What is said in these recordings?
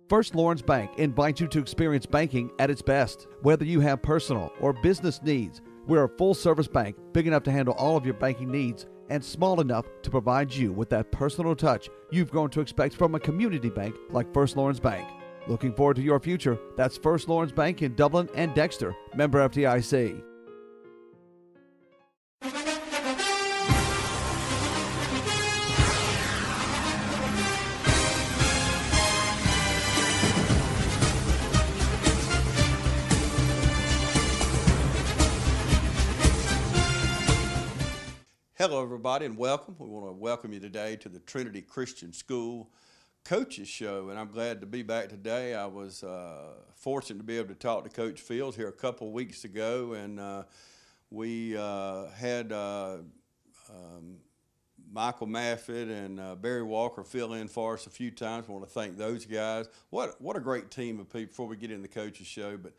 First Lawrence Bank invites you to experience banking at its best. Whether you have personal or business needs, we're a full-service bank big enough to handle all of your banking needs and small enough to provide you with that personal touch you've grown to expect from a community bank like First Lawrence Bank. Looking forward to your future. That's First Lawrence Bank in Dublin and Dexter. Member FDIC. Hello, everybody, and welcome. We want to welcome you today to the Trinity Christian School Coaches Show, and I'm glad to be back today. I was fortunate to be able to talk to Coach Fields here a couple of weeks ago, and we had Michael Maffett and Barry Walker fill in for us a few times. I want to thank those guys. What a great team of people before we get in the Coaches Show. But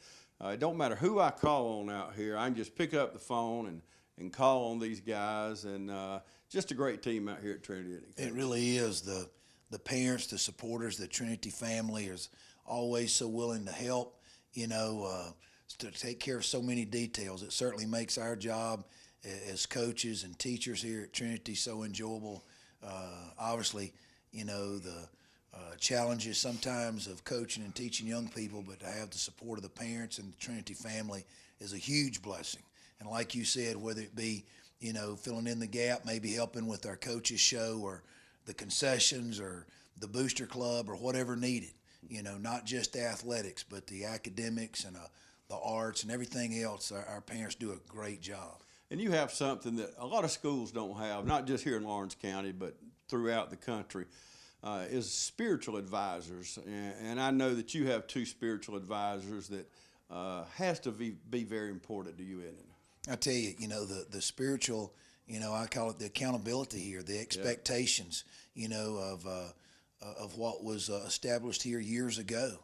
it don't matter who I call on out here. I can just pick up the phone and call on these guys, and just a great team out here at Trinity. It really is. The parents, the supporters, the Trinity family is always so willing to help, to take care of so many details. It certainly makes our job as coaches and teachers here at Trinity so enjoyable. Obviously, the challenges sometimes of coaching and teaching young people, but to have the support of the parents and the Trinity family is a huge blessing. And like you said, whether it be, filling in the gap, maybe helping with our coaches show or the concessions or the booster club or whatever needed, not just athletics, but the academics and the arts and everything else, our parents do a great job. And you have something that a lot of schools don't have, not just here in Lawrence County, but throughout the country, is spiritual advisors. And I know that you have two spiritual advisors that has to be very important to you, isn't it? I tell you, the spiritual, I call it the accountability here, the expectations, of what was established here years ago.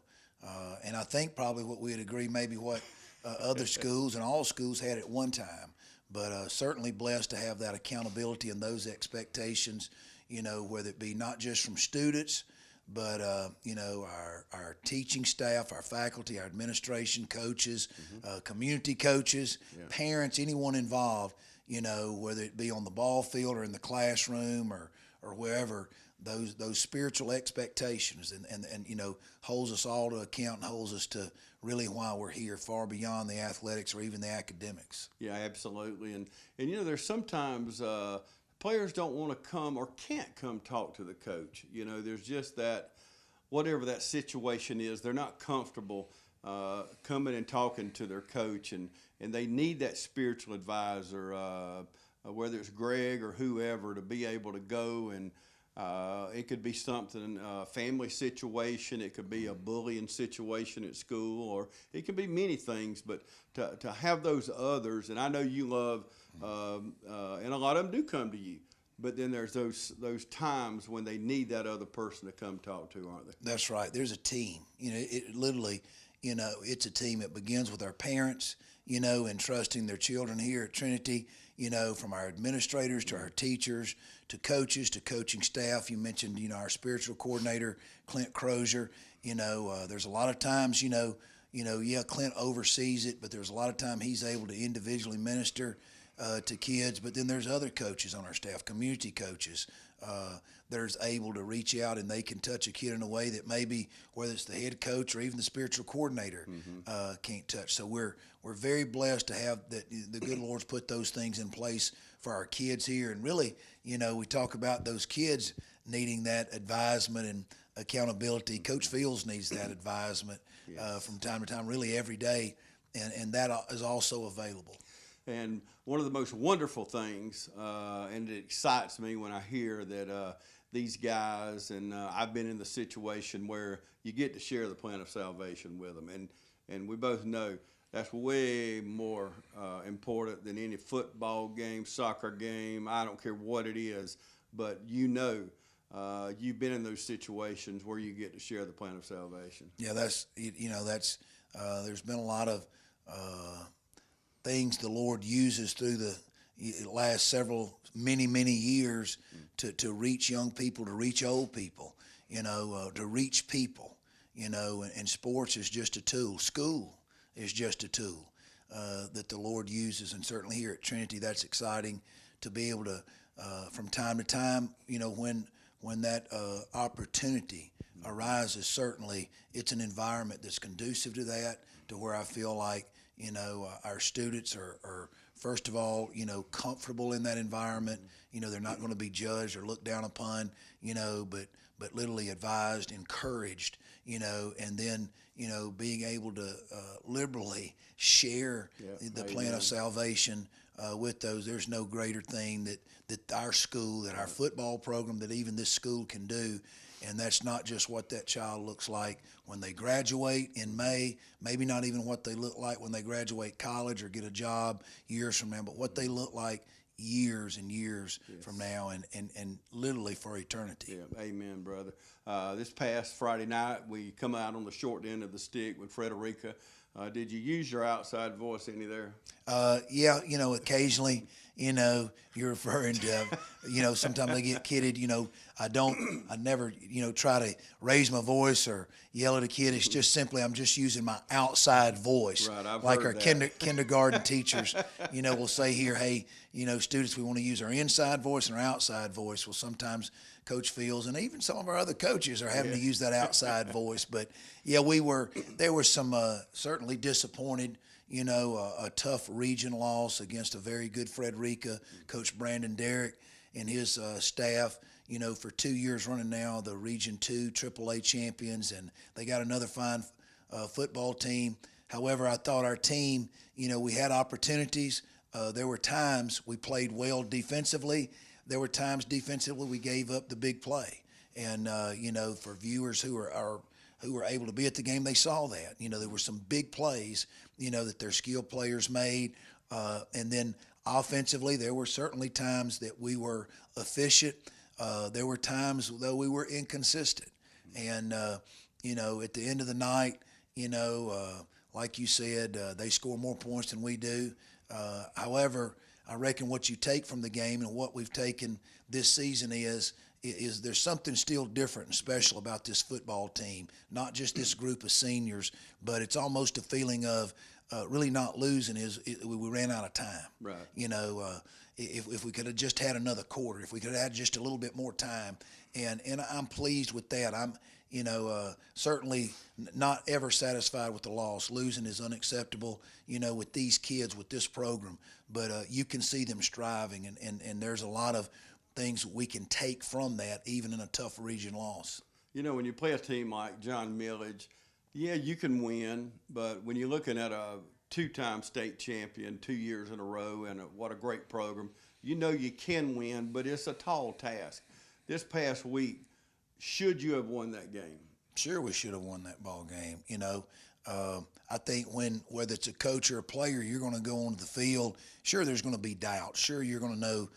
And I think probably what we'd agree, maybe what other schools and all schools had at one time, but certainly blessed to have that accountability and those expectations, whether it be not just from students, but our teaching staff, our faculty, our administration, coaches, community coaches, parents, anyone involved, whether it be on the ball field or in the classroom or wherever, those spiritual expectations and holds us all to account and holds us to really why we're here, far beyond the athletics or even the academics. Yeah, absolutely. And there's sometimes players don't want to come or can't come talk to the coach. There's just that, whatever that situation is, they're not comfortable coming and talking to their coach, and they need that spiritual advisor, whether it's Greg or whoever, to be able to go and it could be something, family situation, it could be a bullying situation at school, or it could be many things, but to have those others, and I know you love, and a lot of them do come to you, but then there's those times when they need that other person to come talk to, aren't they? That's right. There's a team. It literally, it's a team. It begins with our parents, and trusting their children here at Trinity, from our administrators to our teachers to coaches to coaching staff. You mentioned, our spiritual coordinator, Clint Crozier. There's a lot of times, Clint oversees it, but there's a lot of time he's able to individually minister to kids. But then there's other coaches on our staff, community coaches, that are able to reach out and they can touch a kid in a way that maybe, whether it's the head coach or even the spiritual coordinator, can't touch. So we're very blessed to have that. The good Lord's put those things in place for our kids here. And really, we talk about those kids needing that advisement and accountability. Coach Fields needs that advisement from time to time, really every day, and that is also available. And one of the most wonderful things, and it excites me when I hear that these guys, and I've been in the situation where you get to share the plan of salvation with them. And we both know that's way more important than any football game, soccer game. I don't care what it is, but you've been in those situations where you get to share the plan of salvation. Yeah, there's been a lot of things the Lord uses through the last many years to reach young people, to reach old people, to reach people, you know, and sports is just a tool. School is just a tool that the Lord uses, and certainly here at Trinity, that's exciting to be able to, from time to time, you know, when that opportunity arises, certainly it's an environment that's conducive to that, to where I feel like, you know, our students are first of all, you know, comfortable in that environment. You know, they're not going to be judged or looked down upon, you know, but literally advised, encouraged, you know, and then, you know, being able to liberally share the plan of salvation with those. There's no greater thing that our school, that our football program, that even this school can do. And that's not just what that child looks like when they graduate in May, maybe not even what they look like when they graduate college or get a job years from now, but what they look like years and years from now, and literally for eternity. Yeah, amen, brother. This past Friday night, we come out on the short end of the stick with Frederica. Did you use your outside voice any there? Yeah, you know, occasionally, you know, you're referring to, you know, sometimes I get kidded, you know, I never, you know, try to raise my voice or yell at a kid. It's just simply, I'm just using my outside voice. Right, I've like heard our that. kindergarten teachers, you know, will say here, hey, you know, students, we want to use our inside voice and our outside voice. Well, sometimes Coach feels, and even some of our other coaches are having to use that outside voice. But yeah, there were some certainly disappointed, you know, a tough region loss against a very good Frederica. Coach Brandon Derrick and his staff, you know, for 2 years running now, the Region 2 AAA champions, and they got another fine football team. However, I thought our team, you know, we had opportunities. There were times we played well defensively. There were times defensively we gave up the big play. And, you know, for viewers who were able to be at the game, they saw that. You know, there were some big plays, you know, that their skilled players made. And then offensively, there were certainly times that we were efficient. There were times, though, we were inconsistent. And, you know, at the end of the night, you know, like you said, they score more points than we do. However, I reckon what you take from the game and what we've taken this season is there's something still different and special about this football team, not just this group of seniors, but it's almost a feeling of really not losing we ran out of time. Right. You know, if we could have just had another quarter, if we could have had just a little bit more time, and I'm pleased with that. I'm, you know, certainly not ever satisfied with the loss. Losing is unacceptable, you know, with these kids, with this program. But you can see them striving, and there's a lot of things we can take from that, even in a tough region loss. You know, when you play a team like John Millage, yeah, you can win, but when you're looking at a two-time state champion 2 years in a row and what a great program, you know you can win, but it's a tall task. This past week, should you have won that game? Sure, we should have won that ball game. You know, I think whether it's a coach or a player, you're going to go onto the field. Sure, there's going to be doubt. Sure, you're going to know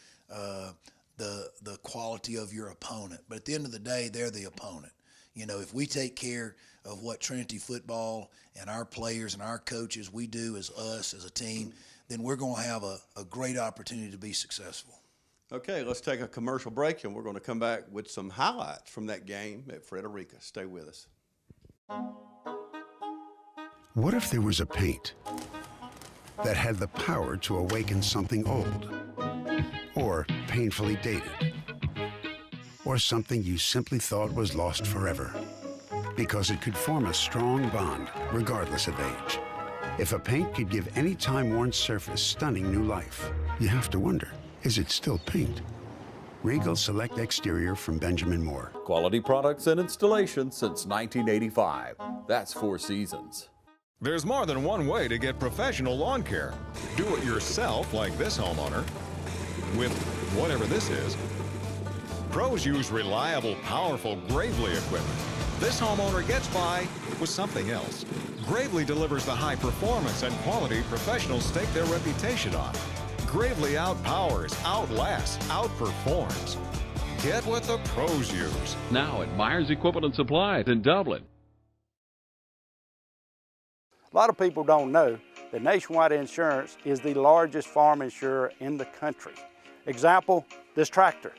the quality of your opponent. But at the end of the day, they're the opponent. You know, if we take care of what Trinity football and our players and our coaches, we do as us, as a team, then we're going to have a great opportunity to be successful. Okay, let's take a commercial break, and we're going to come back with some highlights from that game at Frederica. Stay with us. What if there was a paint that had the power to awaken something old, or painfully dated, or something you simply thought was lost forever, because it could form a strong bond regardless of age? If a paint could give any time-worn surface stunning new life, you have to wonder, is it still paint? Regal Select Exterior from Benjamin Moore. Quality products and installation since 1985. That's 4 Seasons. There's more than one way to get professional lawn care. Do it yourself, like this homeowner, with whatever this is. Pros use reliable, powerful Gravely equipment. This homeowner gets by with something else. Gravely delivers the high performance and quality professionals stake their reputation on. Gravely outpowers, outlasts, outperforms. Get what the pros use. Now at Myers Equipment and Supplies in Dublin. A lot of people don't know that Nationwide Insurance is the largest farm insurer in the country. Example, this tractor.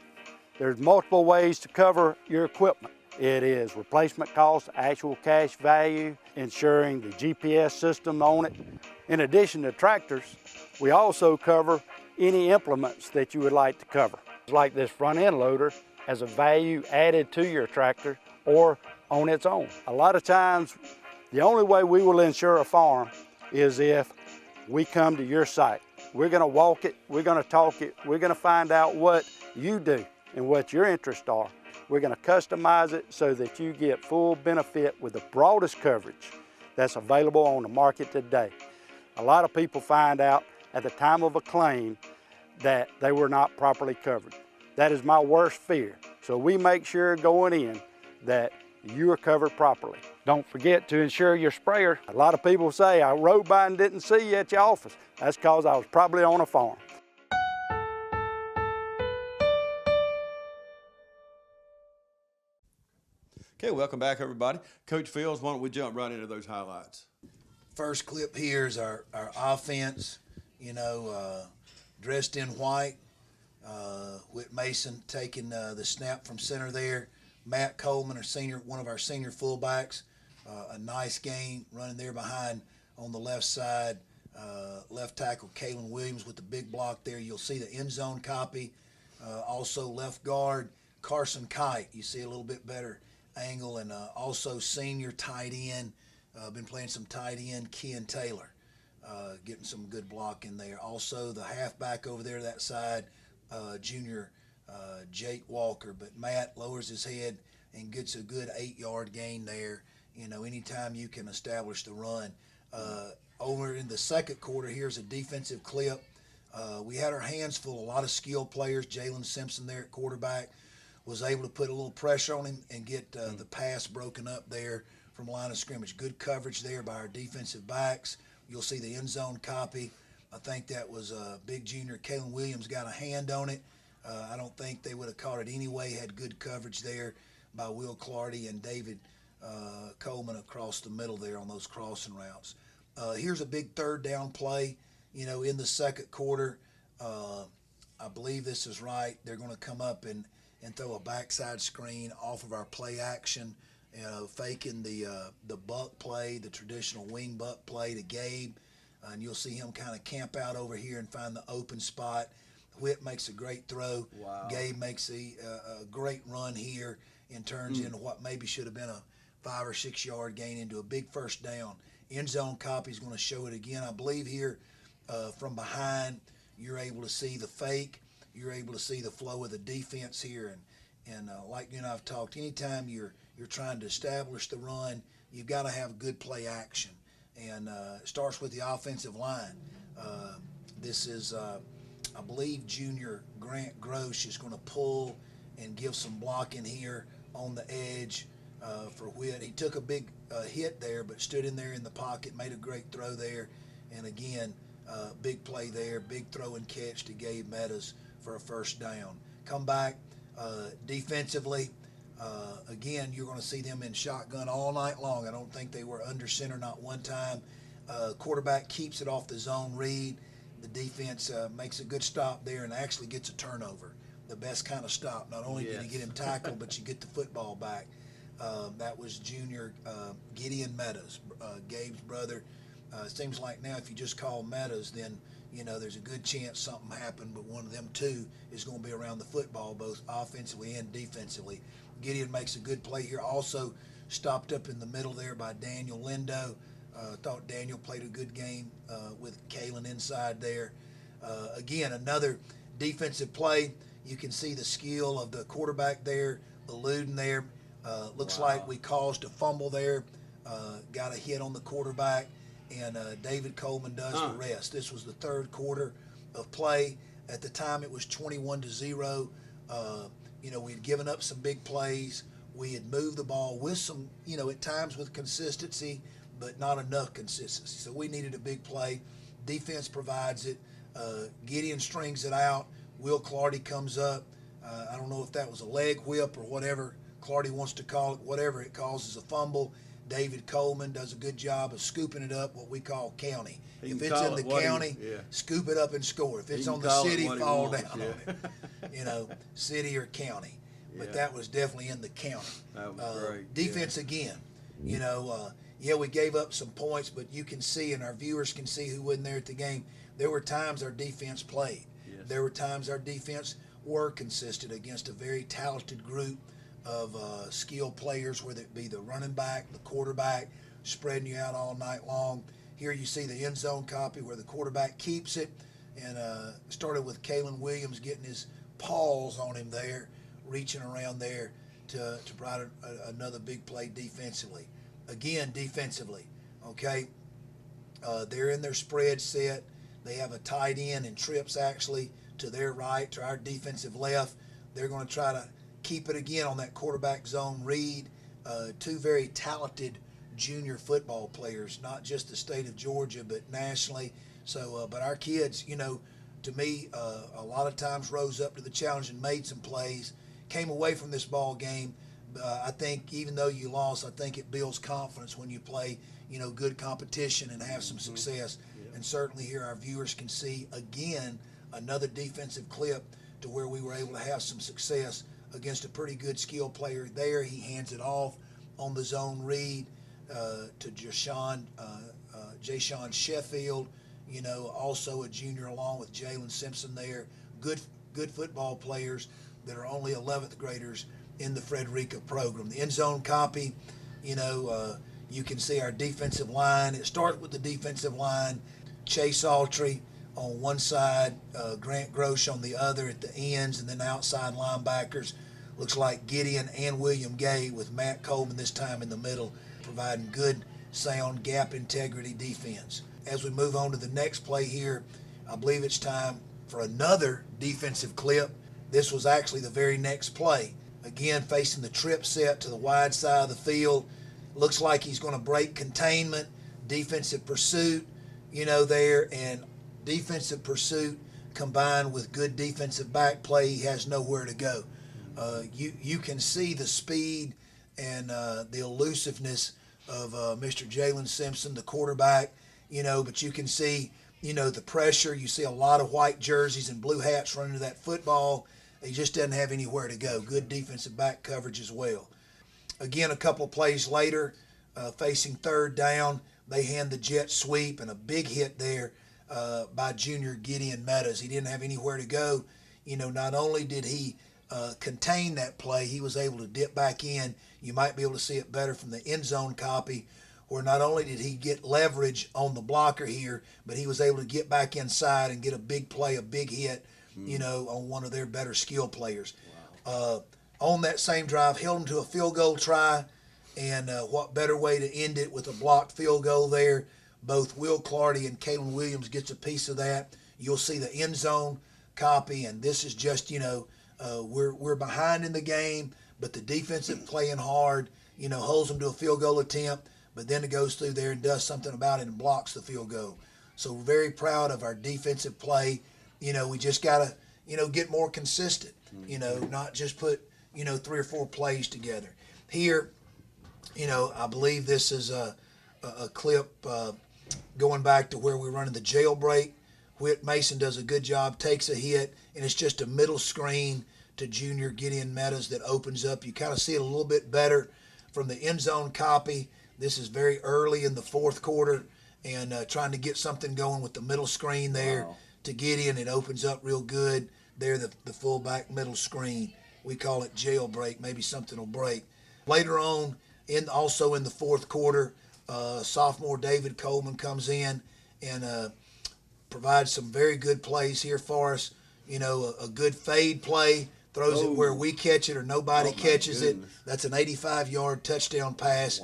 There's multiple ways to cover your equipment. It is replacement cost, actual cash value, ensuring the GPS system on it. In addition to tractors, we also cover any implements that you would like to cover. Like this front end loader has a value added to your tractor or on its own. A lot of times, the only way we will insure a farm is if we come to your site. We're gonna walk it, we're gonna talk it, we're gonna find out what you do and what your interests are. We're gonna customize it so that you get full benefit with the broadest coverage that's available on the market today. A lot of people find out at the time of a claim that they were not properly covered. That is my worst fear. So we make sure going in that you are covered properly. Don't forget to insure your sprayer. A lot of people say, I rode by and didn't see you at your office. That's because I was probably on a farm. Okay, welcome back, everybody. Coach Fields, why don't we jump right into those highlights? First clip here is our offense, dressed in white. Whit Mason taking the snap from center there. Matt Coleman, one of our senior fullbacks, a nice game running there behind on the left side. Left tackle Kalen Williams with the big block there. You'll see the end zone copy. Also left guard Carson Kite. You see a little bit better angle, and also senior tight end. Been playing some tight end Ken Taylor, getting some good block in there. Also the halfback over there that side, junior Jake Walker. But Matt lowers his head and gets a good 8-yard gain there. Anytime you can establish the run. Over in the second quarter, here's a defensive clip. We had our hands full, a lot of skilled players. Jalen Simpson there at quarterback was able to put a little pressure on him and get the pass broken up there from line of scrimmage. Good coverage there by our defensive backs. You'll see the end zone copy. I think that was big junior Kalen Williams got a hand on it. I don't think they would have caught it anyway. Had good coverage there by Will Clardy and David Coleman across the middle there on those crossing routes. Here's a big third down play, in the second quarter. I believe this is right. They're going to come up and throw a backside screen off of our play action, faking the buck play, the traditional wing buck play to Gabe. And you'll see him kind of camp out over here and find the open spot. Whit makes a great throw. Wow. Gabe makes a great run here and turns into what maybe should have been a 5 or 6 yard gain into a big first down. End zone copy is going to show it again. I believe here from behind you're able to see the fake. You're able to see the flow of the defense here. And like you and I've talked, anytime you're trying to establish the run, you've got to have good play action. And it starts with the offensive line. This is, I believe, junior Grant Grosh is going to pull and give some blocking here on the edge for Whit. He took a big hit there, but stood in there in the pocket, made a great throw there. And again, big play there, big throw and catch to Gabe Meadows for a first down. Come back defensively. Again, you're going to see them in shotgun all night long. I don't think they were under center not one time. Quarterback keeps it off the zone read. The defense makes a good stop there and actually gets a turnover. The best kind of stop. Not only did you get him tackled, but you get the football back. That was junior Gideon Meadows, Gabe's brother. It seems like now if you just call Meadows, then there's a good chance something happened, but one of them two is going to be around the football, both offensively and defensively. Gideon makes a good play here. Also stopped up in the middle there by Daniel Lindo. Thought Daniel played a good game with Kalen inside there. Again, another defensive play. You can see the skill of the quarterback there, eluding there. Looks like we caused a fumble there. Got a hit on the quarterback. And David Coleman does the rest. This was the third quarter of play. At the time, it was 21-0. We'd given up some big plays. We had moved the ball with some, at times with consistency, but not enough consistency. So we needed a big play. Defense provides it. Gideon strings it out. Will Clardy comes up. I don't know if that was a leg whip or whatever Clardy wants to call it. Whatever it causes a fumble. David Coleman does a good job of scooping it up, what we call county. If it's in the county, scoop it up and score. If it's on the city, fall down on it. City or county. but that was definitely in the county. That was great. Defense again, you know, we gave up some points, but you can see, and our viewers can see who wasn't there at the game, there were times our defense played. Yes. There were times our defense were consistent against a very talented group of skilled players, whether it be the running back, the quarterback, spreading you out all night long. Here you see the end zone copy where the quarterback keeps it, and started with Kalen Williams getting his paws on him there, reaching around there to provide another big play defensively. Again, defensively, okay, they're in their spread set. They have a tight end and trips actually to their right, to our defensive left. They're going to try to keep it again on that quarterback zone read. Two very talented junior football players, not just the state of Georgia, but nationally. So, but our kids, you know, to me, a lot of times rose up to the challenge and made some plays, came away from this ball game. I think even though you lost, I think it builds confidence when you play, you know, good competition and have some success. Yeah. And certainly here our viewers can see, again, another defensive clip to where we were able to have some success against a pretty good skill player there. He hands it off on the zone read to Jashawn Sheffield, you know, also a junior along with Jalen Simpson there. Good football players that are only 11th graders in the Frederica program. The end zone copy, you know, you can see our defensive line. It starts with the defensive line. Chase Autry on one side, Grant Grosh on the other at the ends, and then outside linebackers. Looks like Gideon and William Gay with Matt Coleman this time in the middle, providing good, sound, gap integrity defense. As we move on to the next play here, I believe it's time for another defensive clip. This was actually the very next play. Again, facing the trip set to the wide side of the field. Looks like he's going to break containment, defensive pursuit, you know, there, and defensive pursuit combined with good defensive back play, he has nowhere to go. You can see the speed and the elusiveness of Mr. Jalen Simpson, the quarterback, you know, but you can see, you know, the pressure. You see a lot of white jerseys and blue hats running to that football. He just doesn't have anywhere to go. Good defensive back coverage as well. Again, a couple of plays later, facing third down, they hand the jet sweep and a big hit there by junior Gideon Meadows. He didn't have anywhere to go. You know, not only did he contain that play, he was able to dip back in. You might be able to see it better from the end zone copy, where not only did he get leverage on the blocker here, but he was able to get back inside and get a big play, a big hit, you know, on one of their better skill players. Wow. On that same drive, held him to a field goal try, and what better way to end it with a blocked field goal there. Both Will Clardy and Kalen Williams gets a piece of that. You'll see the end zone copy, and this is just, you know, we're behind in the game, but the defensive playing hard, you know, holds them to a field goal attempt, but then it goes through there and does something about it and blocks the field goal. So we're very proud of our defensive play. You know, we just got to, you know, get more consistent, you know, not just put, you know, 3 or 4 plays together. Here, you know, I believe this is a clip going back to where we're running the jailbreak. Whit Mason does a good job, takes a hit, and it's just a middle screen to junior Gideon Meadows that opens up. You kind of see it a little bit better from the end zone copy. This is very early in the fourth quarter, and trying to get something going with the middle screen there to Gideon. It opens up real good there, the fullback middle screen. We call it jailbreak. Maybe something will break. Later on, also in the fourth quarter, sophomore David Coleman comes in and provides some very good plays here for us. You know, a good fade play, throws it where we catch it or nobody catches it. That's an 85-yard touchdown pass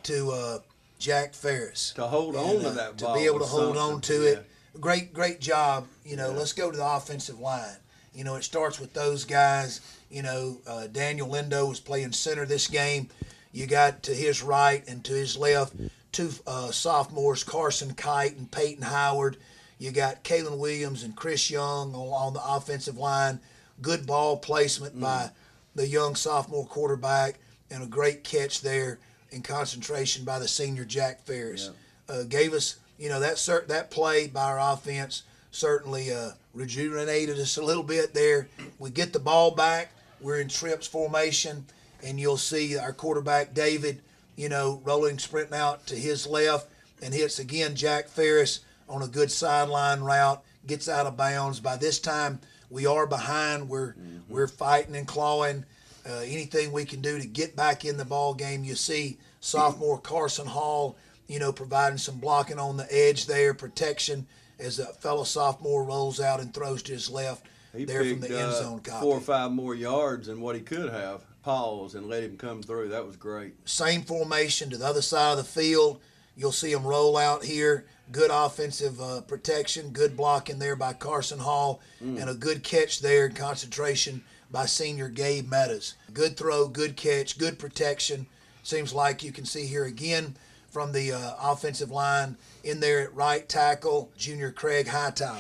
to Jack Ferris. To hold on to that ball. To be able to hold on to it. Great job. You know, let's go to the offensive line. You know, it starts with those guys. You know, Daniel Lindo was playing center this game. You got to his right and to his left 2 sophomores, Carson Kite and Peyton Howard. You got Kalen Williams and Chris Young on the offensive line. Good ball placement by the young sophomore quarterback, and a great catch there in concentration by the senior Jack Ferris. Gave us, you know, that play by our offense certainly rejuvenated us a little bit there. We get the ball back. we're in trips formation, and you'll see our quarterback David, rolling, sprinting out to his left, and hits again Jack Ferris on a good sideline route, gets out of bounds. By this time, we are behind. We're fighting and clawing. Anything we can do to get back in the ball game. You see sophomore Carson Hall, providing some blocking on the edge there, protection as a fellow sophomore rolls out and throws to his left. He there picked, from the end zone copy. 4 or 5 more yards than what he could have. Pause and let him come through. That was great. Same formation to the other side of the field. You'll see him roll out here. Good offensive protection, good blocking there by Carson Hall, and a good catch there in concentration by senior Gabe Meadows. Good throw, good catch, good protection. Seems like you can see here again from the offensive line in there at right tackle, junior Craig Hightower,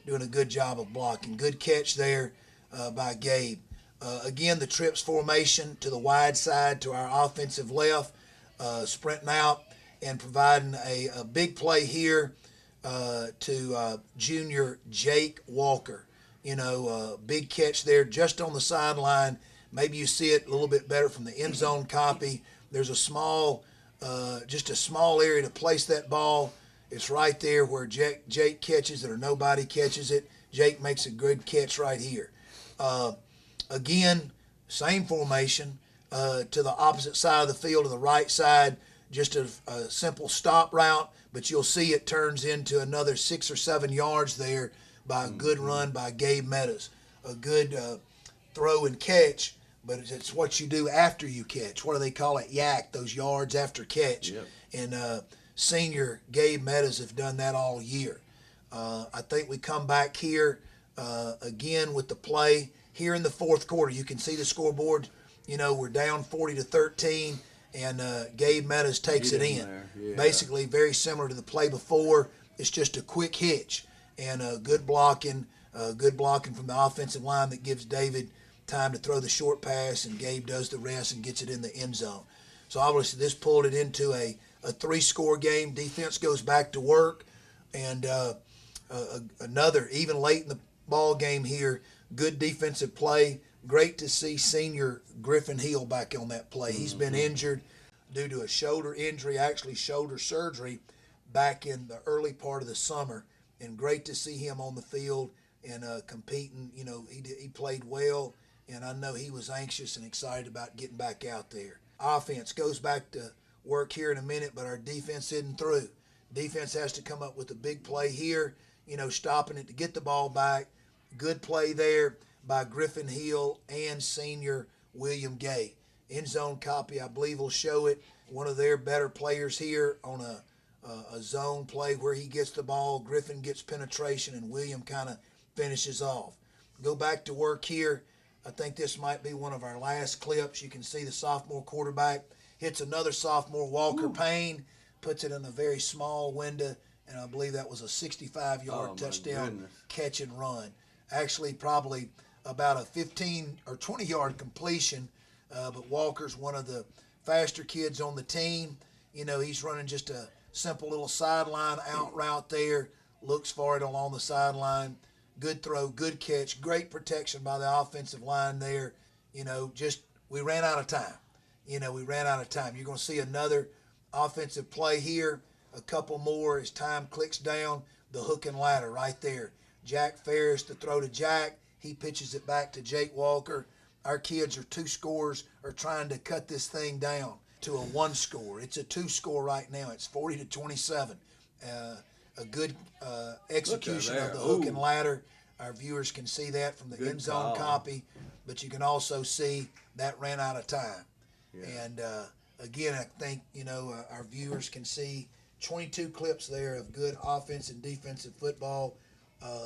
doing a good job of blocking. Good catch there by Gabe. Again, the trips formation to the wide side to our offensive left, sprinting out and providing a big play here to junior Jake Walker. Big catch there just on the sideline. Maybe you see it a little bit better from the end zone copy. There's just a small area to place that ball. It's right there where Jake catches it or nobody catches it. Jake makes a good catch right here. Again, same formation to the opposite side of the field, to the right side. Just a simple stop route, but you'll see it turns into another 6 or 7 yards there by a good run by Gabe Meadows. A good throw and catch, but it's what you do after you catch. What do they call it? Yak, those yards after catch. Yep. And senior Gabe Meadows have done that all year. I think we come back here again with the play here in the fourth quarter. You can see the scoreboard. We're down 40-13. And Gabe Meadows takes it in. Yeah. Basically, very similar to the play before. It's just a quick hitch and good blocking from the offensive line that gives David time to throw the short pass, and Gabe does the rest and gets it in the end zone. So obviously, this pulled it into a 3-score game. Defense goes back to work, and another even late in the ball game here. Good defensive play. Great to see senior Griffin Hill back on that play. He's been injured due to a shoulder injury, actually shoulder surgery, back in the early part of the summer. And great to see him on the field and competing. He played well, and I know he was anxious and excited about getting back out there. Offense goes back to work here in a minute, but our defense isn't through. Defense has to come up with a big play here, stopping it to get the ball back. Good play there by Griffin Hill and senior William Gay. End zone copy, I believe, will show it. One of their better players here on a zone play where he gets the ball. Griffin gets penetration, and William kind of finishes off. Go back to work here. I think this might be one of our last clips. You can see the sophomore quarterback hits another sophomore, Walker Payne, puts it in a very small window, and I believe that was a 65-yard touchdown catch and run. Actually, probably about a 15 or 20-yard completion, but Walker's one of the faster kids on the team. He's running just a simple little sideline out route there, looks for it along the sideline. Good throw, good catch, great protection by the offensive line there. We ran out of time. You're going to see another offensive play here, a couple more as time clicks down. The hook and ladder right there. Jack Ferris to throw to Jack. He pitches it back to Jake Walker. Our kids are 2 scores, are trying to cut this thing down to a 1 score. It's a 2 score right now. It's 40-27. A good execution of the hook and ladder. Our viewers can see that from the end zone copy, but you can also see that ran out of time. Yeah. And again, I think our viewers can see 22 clips there of good offense and defensive football.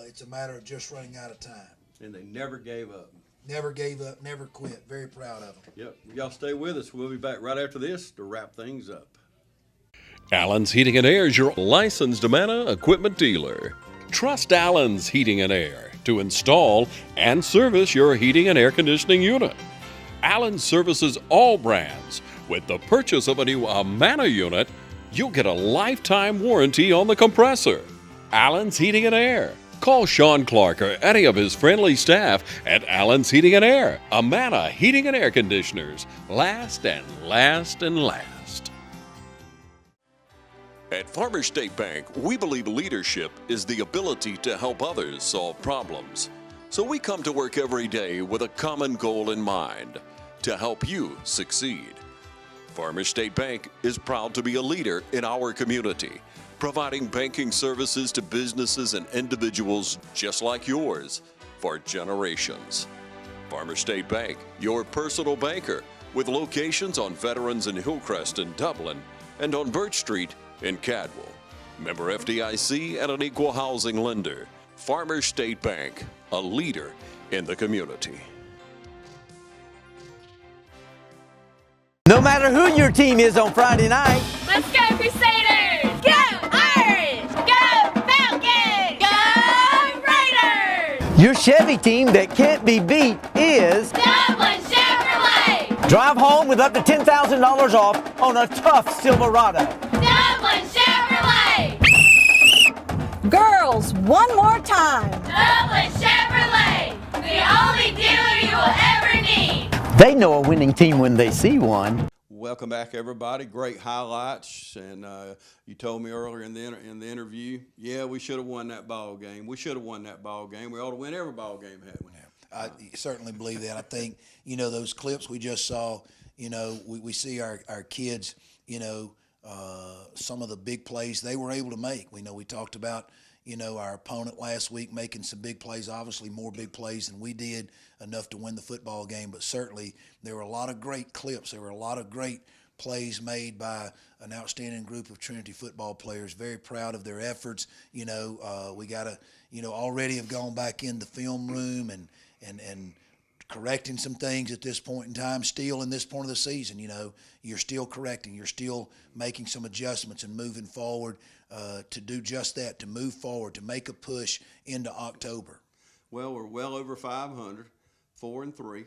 It's a matter of just running out of time. And they never gave up. Never gave up, never quit. Very proud of them. Yep. Y'all stay with us. We'll be back right after this to wrap things up. Allen's Heating and Air is your licensed Amana equipment dealer. Trust Allen's Heating and Air to install and service your heating and air conditioning unit. Allen services all brands. With the purchase of a new Amana unit, you'll get a lifetime warranty on the compressor. Allen's Heating and Air, Call Sean Clark or any of his friendly staff at Allen's Heating and Air. Amana Heating and Air Conditioners. Last and last and last. At Farmers State Bank, we believe leadership is the ability to help others solve problems. So we come to work every day with a common goal in mind, to help you succeed. Farmers State Bank is proud to be a leader in our community, providing banking services to businesses and individuals just like yours for generations. Farmers State Bank, your personal banker, with locations on Veterans and Hillcrest in Dublin and on Birch Street in Cadwell. Member FDIC and an equal housing lender. Farmers State Bank, a leader in the community. No matter who your team is on Friday night, let's go Crusaders! Go Irish! Go Falcons! Go Raiders! your Chevy team that can't be beat is Dublin Chevrolet! drive home with up to $10,000 off on a tough Silverado. Dublin Chevrolet! Girls, one more time. Dublin Chevrolet! The only dealer you will ever need! They know a winning team when they see one. Welcome back, everybody. Great highlights, and you told me earlier in the interview, yeah, we should have won that ball game. We should have won that ball game. We ought to win every ball game, haven't we? I certainly believe that. I think, those clips we just saw, we see our kids, some of the big plays they were able to make. We talked about, our opponent last week making some big plays, obviously more big plays than we did, enough to win the football game. But certainly there were a lot of great clips. There were a lot of great plays made by an outstanding group of Trinity football players. Very proud of their efforts. We got to, already have gone back in the film room and correcting some things at this point in time. Still in this point of the season, you're still correcting. You're still making some adjustments and moving forward to do just that, to move forward, to make a push into October. Well, we're well over 500, 4-3.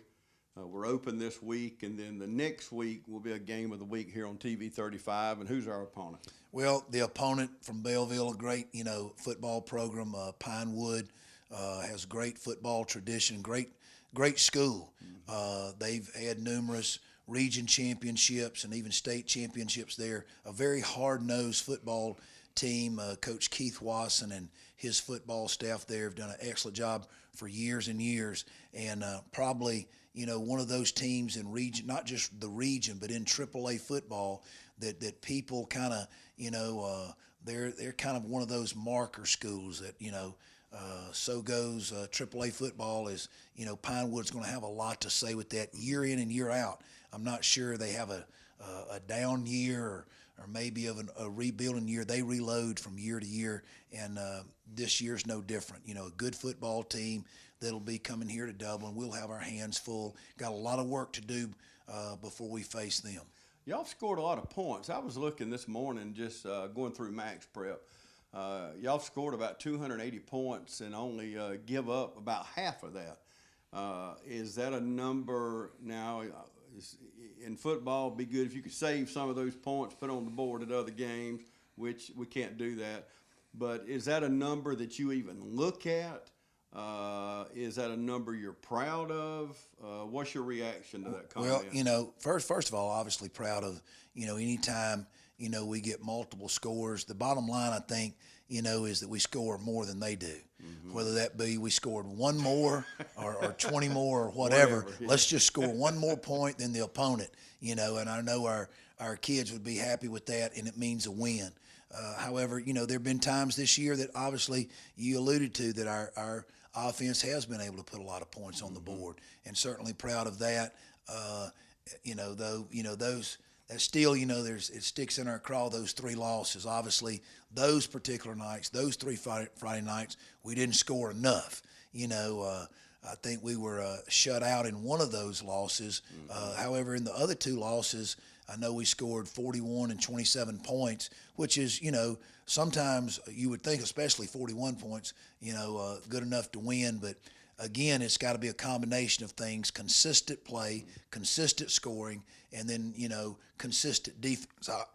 We're open this week, and then the next week will be a game of the week here on TV 35. And who's our opponent? Well, the opponent from Belleville, a great, football program, Pinewood, has great football tradition, great school. They've had numerous region championships and even state championships there. A very hard-nosed football team. Coach Keith Wasson and his football staff there have done an excellent job for years and years, and probably one of those teams in region, not just the region, but in AAA football that people kind of they're kind of one of those marker schools that so goes AAA football. Is Pinewood's going to have a lot to say with that year in and year out. I'm not sure they have a down year or maybe of a rebuilding year. They reload from year to year, and this year's no different. A good football team that'll be coming here to Dublin. We'll have our hands full. Got a lot of work to do before we face them. Y'all scored a lot of points. I was looking this morning, just going through Max Prep. Y'all scored about 280 points and only give up about half of that. Is that a number now? In football, it'd be good if you could save some of those points, put on the board at other games, which we can't do that. But is that a number that you even look at? Is that a number you're proud of? What's your reaction to that comment? Well, first of all, obviously proud of, anytime, we get multiple scores. The bottom line, I think, is that we score more than they do. Mm-hmm. Whether that be we scored one more or 20 more or whatever. Yeah. Let's just score one more point than the opponent, and I know our kids would be happy with that, and it means a win. However, there have been times this year that obviously you alluded to that our offense has been able to put a lot of points on the board, and certainly proud of that. Those that still, it sticks in our craw, those three losses. Obviously, those particular nights, those three Friday nights, we didn't score enough. I think we were shut out in one of those losses. However, in the other two losses, I know we scored 41 and 27 points, which is, sometimes you would think, especially 41 points, good enough to win. But again, it's got to be a combination of things: consistent play, consistent scoring, and then, consistent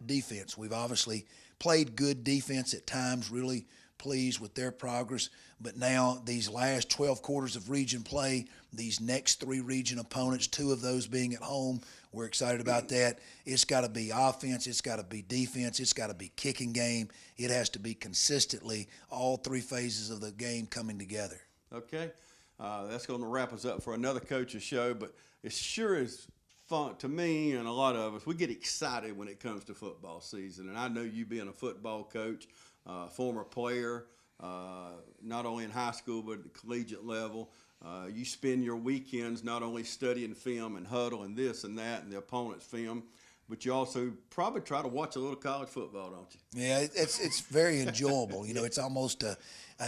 defense. We've obviously played good defense at times, really pleased with their progress. But now these last 12 quarters of region play, these next 3 region opponents, 2 of those being at home, we're excited about that. It's got to be offense, it's got to be defense, it's got to be kicking game. It has to be consistently all 3 phases of the game coming together. Okay, that's going to wrap us up for another coach's show, but it sure is fun to me and a lot of us. We get excited when it comes to football season, and I know you being a football coach, former player, not only in high school but at the collegiate level, you spend your weekends not only studying film and huddle and this and that and the opponent's film, but you also probably try to watch a little college football, don't you? Yeah, it's very enjoyable. You know, it's almost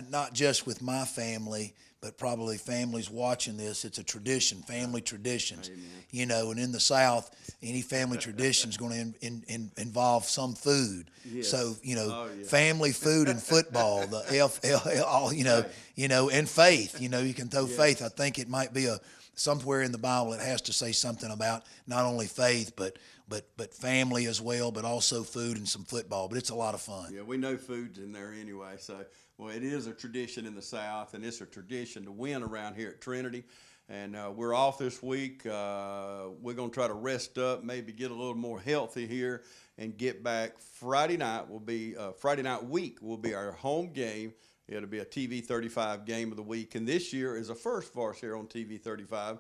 not just with my family, but probably families watching this. It's a tradition, family traditions. Amen. You know, and in the South, any family tradition is going to involve some food. Yes. So, you know, Oh, yeah. family, food, and football, the FLL, you know, and faith. You know, you can throw faith. I think it might be somewhere in the Bible it has to say something about not only faith, but family as well, but also food and some football. But it's a lot of fun. Yeah, we know food's in there anyway. So, well, it is a tradition in the South, and it's a tradition to win around here at Trinity. And we're off this week. We're going to try to rest up, maybe get a little more healthy here, and get back. Friday night week will be our home game. It'll be a TV 35 game of the week, and this year is a first for us here on TV 35.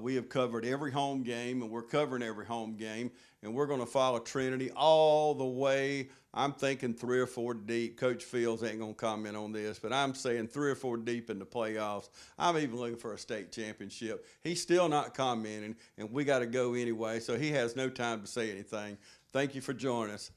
We have covered every home game, and we're covering every home game, and we're going to follow Trinity all the way. I'm thinking 3 or 4 deep. Coach Fields ain't going to comment on this, but I'm saying 3 or 4 deep in the playoffs. I'm even looking for a state championship. He's still not commenting, and we got to go anyway, so he has no time to say anything. Thank you for joining us.